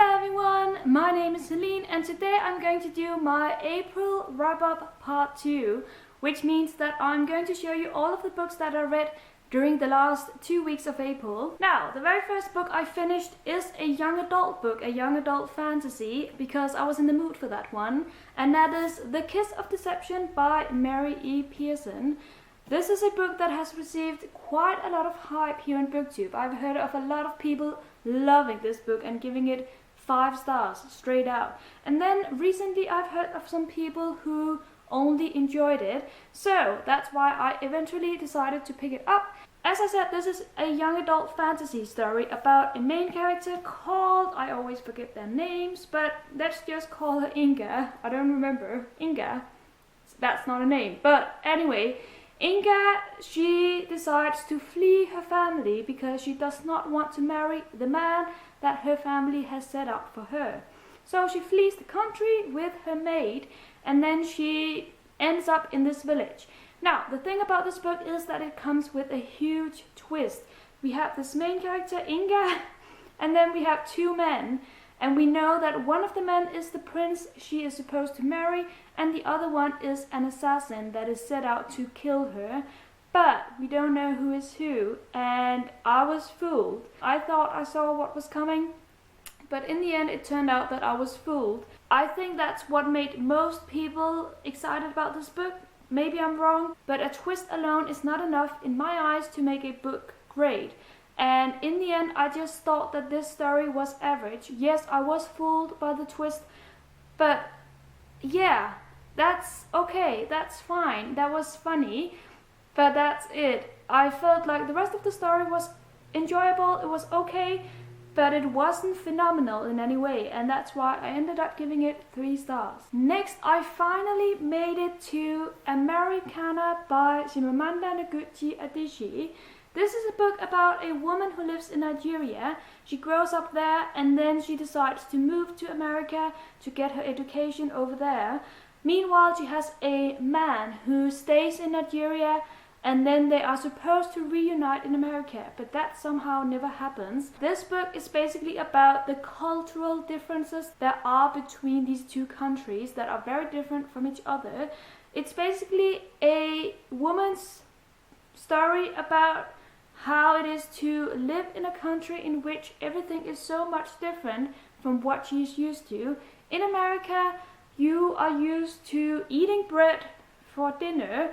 Hello everyone, my name is Celine and today I'm going to do my April wrap-up part 2, which means that I'm going to show you all of the books that I read during the last 2 weeks of April. Now, the very first book I finished is a young adult book, a young adult fantasy, because I was in the mood for that one, and that is The Kiss of Deception by Mary E. Pearson. This is a book that has received quite a lot of hype here on BookTube. I've heard of a lot of people loving this book and giving it 5 stars straight out. And then recently I've heard of some people who only enjoyed it. So that's why I eventually decided to pick it up. As I said, this is a young adult fantasy story about a main character called, I always forget their names, but let's just call her Inga. I don't remember. Inga. That's not a name. But anyway, Inga, she decides to flee her family because she does not want to marry the man that her family has set up for her. So she flees the country with her maid and then she ends up in this village. Now, the thing about this book is that it comes with a huge twist. We have this main character, Inga, and then we have 2 men. And we know that one of the men is the prince she is supposed to marry, and the other one is an assassin that is set out to kill her. But we don't know who is who, and I was fooled. I thought I saw what was coming, but in the end it turned out that I was fooled. I think that's what made most people excited about this book. Maybe I'm wrong, but a twist alone is not enough in my eyes to make a book great. And in the end, I just thought that this story was average. Yes, I was fooled by the twist, but yeah, that's okay, that's fine, that was funny, but that's it. I felt like the rest of the story was enjoyable, it was okay, but it wasn't phenomenal in any way, and that's why I ended up giving it 3 stars. Next, I finally made it to Americanah by Chimamanda Ngozi Adichie. This is a book about a woman who lives in Nigeria. She grows up there and then she decides to move to America to get her education over there. Meanwhile, she has a man who stays in Nigeria and then they are supposed to reunite in America, but that somehow never happens. This book is basically about the cultural differences that are between these 2 countries that are very different from each other. It's basically a woman's story about how it is to live in a country in which everything is so much different from what she's used to. In America, you are used to eating bread for dinner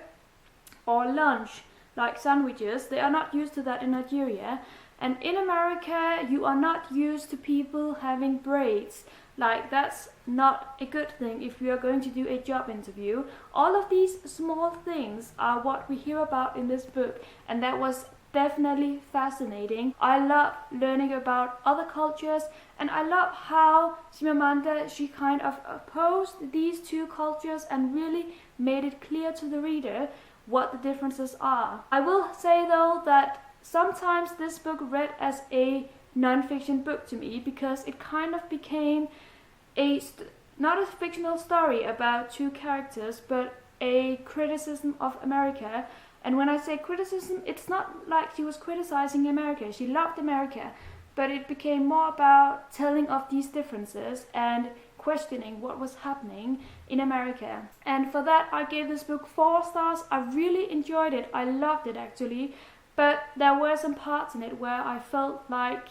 or lunch, like sandwiches. They are not used to that in Nigeria. And in America, you are not used to people having braids. Like, that's not a good thing if you are going to do a job interview. All of these small things are what we hear about in this book, and that was definitely fascinating. I love learning about other cultures, and I love how Chimamanda, she kind of opposed these 2 cultures and really made it clear to the reader what the differences are. I will say though that sometimes this book read as a non-fiction book to me because it kind of became not a fictional story about 2 characters, but a criticism of America. And when I say criticism, it's not like she was criticizing America. She loved America, but it became more about telling of these differences and questioning what was happening in America. And for that, I gave this book 4 stars. I really enjoyed it. I loved it actually, but there were some parts in it where I felt like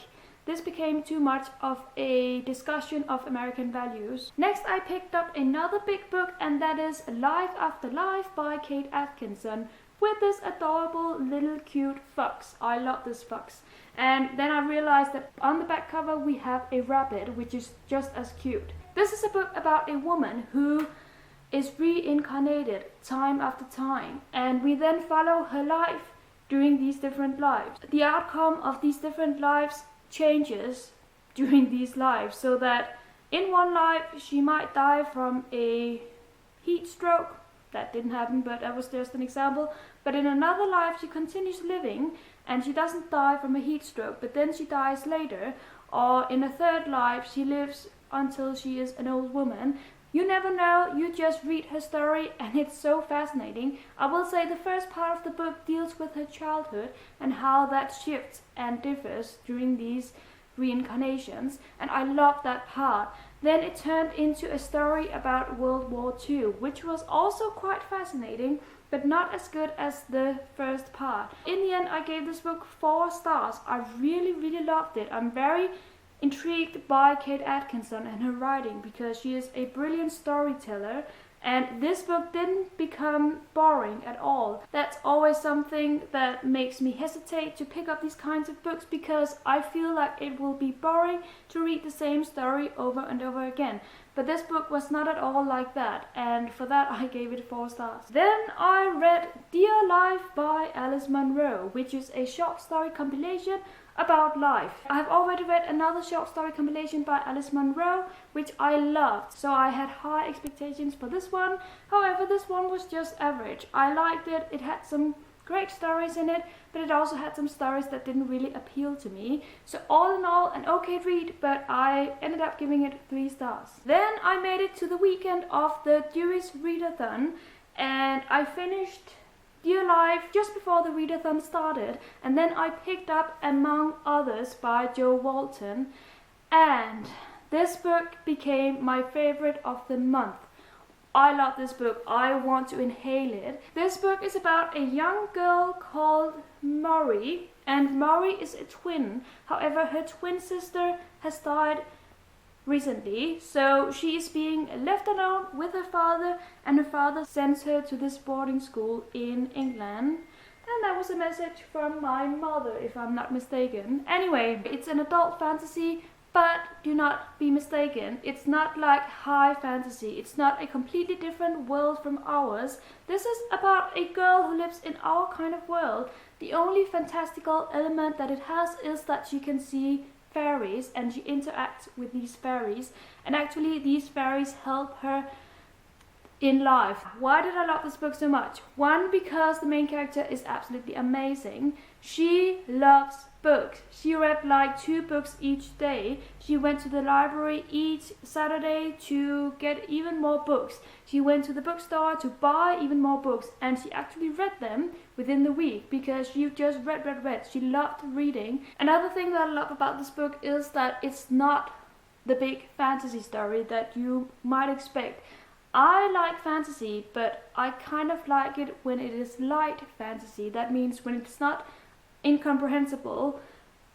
this became too much of a discussion of American values. Next, I picked up another big book, and that is Life After Life by Kate Atkinson, with this adorable little cute fox. I love this fox. And then I realized that on the back cover we have a rabbit, which is just as cute. This is a book about a woman who is reincarnated time after time, and we then follow her life during these different lives. The outcome of these different lives changes during these lives, so that in one life she might die from a heat stroke. That didn't happen, but that was just an example. But in another life she continues living and she doesn't die from a heat stroke, but then she dies later. Or in a third life she lives until she is an old woman. You never know, you just read her story and it's so fascinating. I will say the first part of the book deals with her childhood and how that shifts and differs during these reincarnations, and I loved that part. Then it turned into a story about World War II, which was also quite fascinating, but not as good as the first part. In the end, I gave this book 4 stars. I really, really loved it. I'm very intrigued by Kate Atkinson and her writing because she is a brilliant storyteller, and this book didn't become boring at all. That's always something that makes me hesitate to pick up these kinds of books, because I feel like it will be boring to read the same story over and over again. But this book was not at all like that, and for that I gave it 4 stars. Then I read Dear Life by Alice Munro, which is a short story compilation about life. I've already read another short story compilation by Alice Munro, which I loved, so I had high expectations for this one. However, this one was just average. I liked it. It had some great stories in it, but it also had some stories that didn't really appeal to me. So all in all, an okay read, but I ended up giving it 3 stars. Then I made it to the weekend of the Jewish Readathon, and I finished Dear Life just before the readathon started, and then I picked up Among Others by Jo Walton, and this book became my favorite of the month. I love this book. I want to inhale it. This book is about a young girl called Murray, and Murray is a twin. However, her twin sister has died recently, so she is being left alone with her father, and her father sends her to this boarding school in England. And that was a message from my mother, if I'm not mistaken. Anyway, it's an adult fantasy, but do not be mistaken. It's not like high fantasy. It's not a completely different world from ours. This is about a girl who lives in our kind of world. The only fantastical element that it has is that she can see fairies, and she interacts with these fairies, and actually these fairies help her in life. Why did I love this book so much? One, because the main character is absolutely amazing. She loves books. She read like 2 books each day. She went to the library each Saturday to get even more books. She went to the bookstore to buy even more books, and she actually read them within the week because she just read. She loved reading. Another thing that I love about this book is that it's not the big fantasy story that you might expect. I like fantasy, but I kind of like it when it is light fantasy. That means when it's not incomprehensible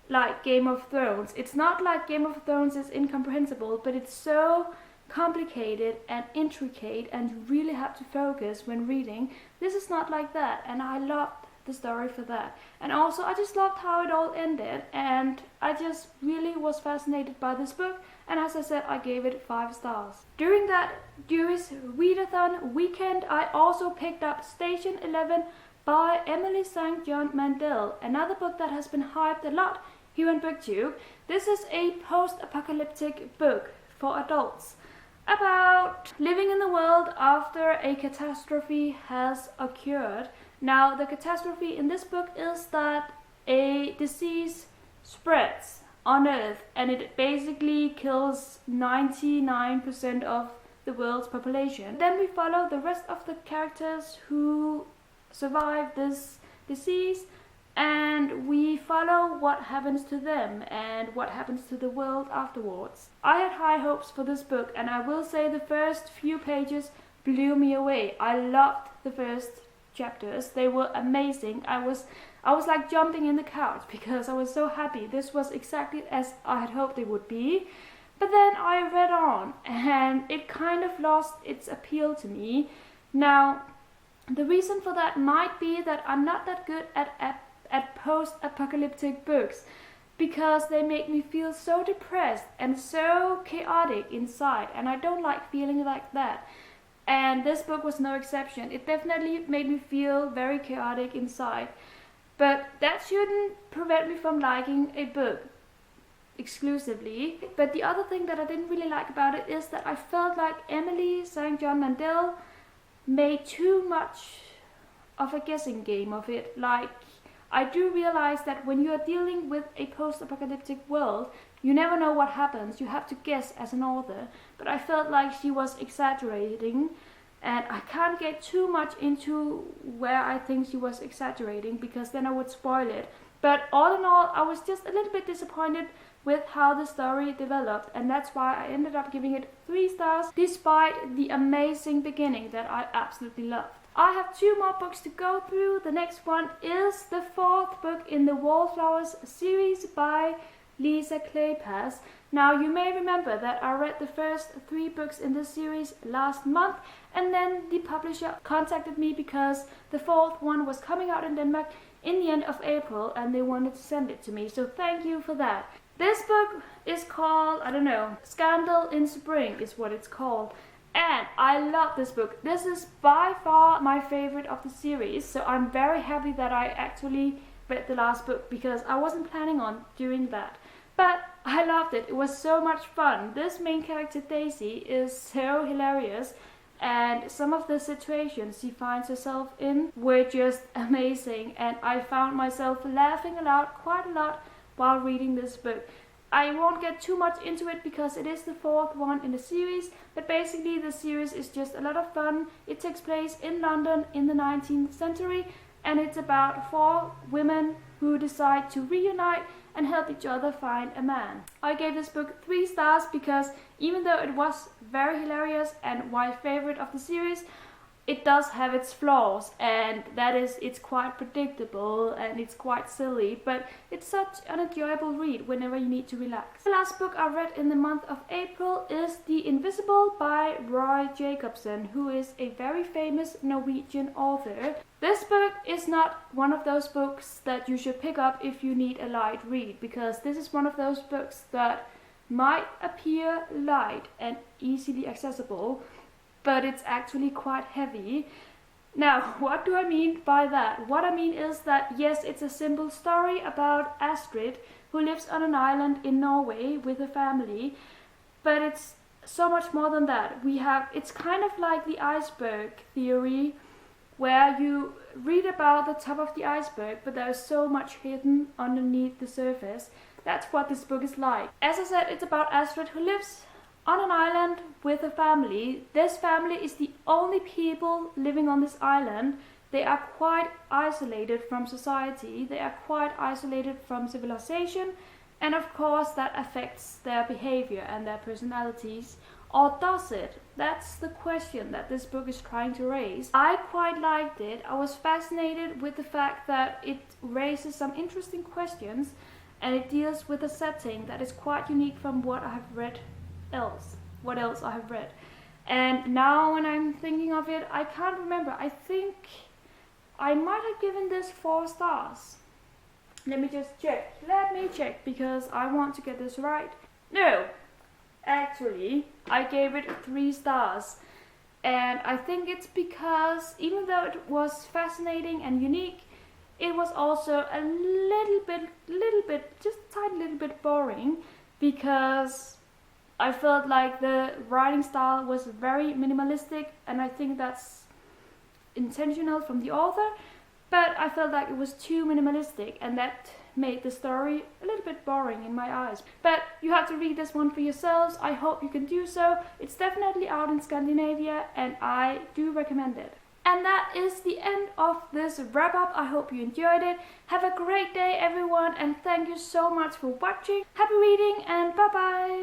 like Game of Thrones. It's not like Game of Thrones is incomprehensible, but it's so complicated and intricate, and you really have to focus when reading. This is not like that, and I loved the story for that. And also I just loved how it all ended, and I just really was fascinated by this book, and as I said, I gave it 5 stars. During that Jewish Readathon weekend, I also picked up Station 11 by Emily St. John Mandel, another book that has been hyped a lot here on BookTube. This is a post-apocalyptic book for adults about living in the world after a catastrophe has occurred. Now, the catastrophe in this book is that a disease spreads on Earth, and it basically kills 99% of the world's population. Then we follow the rest of the characters who survive this disease, and we follow what happens to them and what happens to the world afterwards. I had high hopes for this book, and I will say the first few pages blew me away. I loved the first chapters. They were amazing. I was like jumping in the couch because I was so happy. This was exactly as I had hoped it would be. But then I read on, and it kind of lost its appeal to me. Now, the reason for that might be that I'm not that good at post-apocalyptic books, because they make me feel so depressed and so chaotic inside, and I don't like feeling like that. And this book was no exception. It definitely made me feel very chaotic inside, but that shouldn't prevent me from liking a book exclusively. But the other thing that I didn't really like about it is that I felt like Emily St. John Mandel made too much of a guessing game of it. Like, I do realize that when you are dealing with a post-apocalyptic world, you never know what happens. You have to guess as an author. But I felt like she was exaggerating, and I can't get too much into where I think she was exaggerating because then I would spoil it. But all in all, I was just a little bit disappointed with how the story developed, and that's why I ended up giving it 3 stars despite the amazing beginning that I absolutely loved. I have 2 more books to go through. The next one is the 4th book in the Wallflowers series by Lisa Kleypas. Now, you may remember that I read the first 3 books in this series last month, and then the publisher contacted me because the 4th one was coming out in Denmark in the end of April and they wanted to send it to me, so thank you for that. This book is called, I don't know, Scandal in Spring is what it's called. And I love this book. This is by far my favorite of the series, so I'm very happy that I actually read the last book because I wasn't planning on doing that. But I loved it. It was so much fun. This main character, Daisy, is so hilarious, and some of the situations she finds herself in were just amazing, and I found myself laughing aloud quite a lot while reading this book. I won't get too much into it because it is the 4th one in the series, but basically the series is just a lot of fun. It takes place in London in the 19th century, and it's about 4 women who decide to reunite and help each other find a man. I gave this book 3 stars because even though it was very hilarious and my favorite of the series, it does have its flaws, and that is, it's quite predictable and it's quite silly, but it's such an enjoyable read whenever you need to relax. The last book I read in the month of April is The Invisible by Roy Jacobsen, who is a very famous Norwegian author. This book is not one of those books that you should pick up if you need a light read, because this is one of those books that might appear light and easily accessible, but it's actually quite heavy. Now, what do I mean by that? What I mean is that yes, it's a simple story about Astrid, who lives on an island in Norway with her family, but it's so much more than that. It's kind of like the iceberg theory, where you read about the top of the iceberg, but there is so much hidden underneath the surface. That's what this book is like. As I said, it's about Astrid, who lives on an island with a family. This family is the only people living on this island. They are quite isolated from society. They are quite isolated from civilization. And of course that affects their behavior and their personalities. Or does it? That's the question that this book is trying to raise. I quite liked it. I was fascinated with the fact that it raises some interesting questions, and it deals with a setting that is quite unique from what I have read what else I have read. And now when I'm thinking of it, I can't remember. I think I might have given this 4 stars. Let me just check. Let me check, because I want to get this right. No, actually, I gave it 3 stars. And I think it's because even though it was fascinating and unique, it was also a little bit, just a tiny little bit boring, because I felt like the writing style was very minimalistic, and I think that's intentional from the author, but I felt like it was too minimalistic, and that made the story a little bit boring in my eyes. But you have to read this one for yourselves. I hope you can do so. It's definitely out in Scandinavia, and I do recommend it. And that is the end of this wrap up. I hope you enjoyed it. Have a great day, everyone, and thank you so much for watching. Happy reading, and bye bye.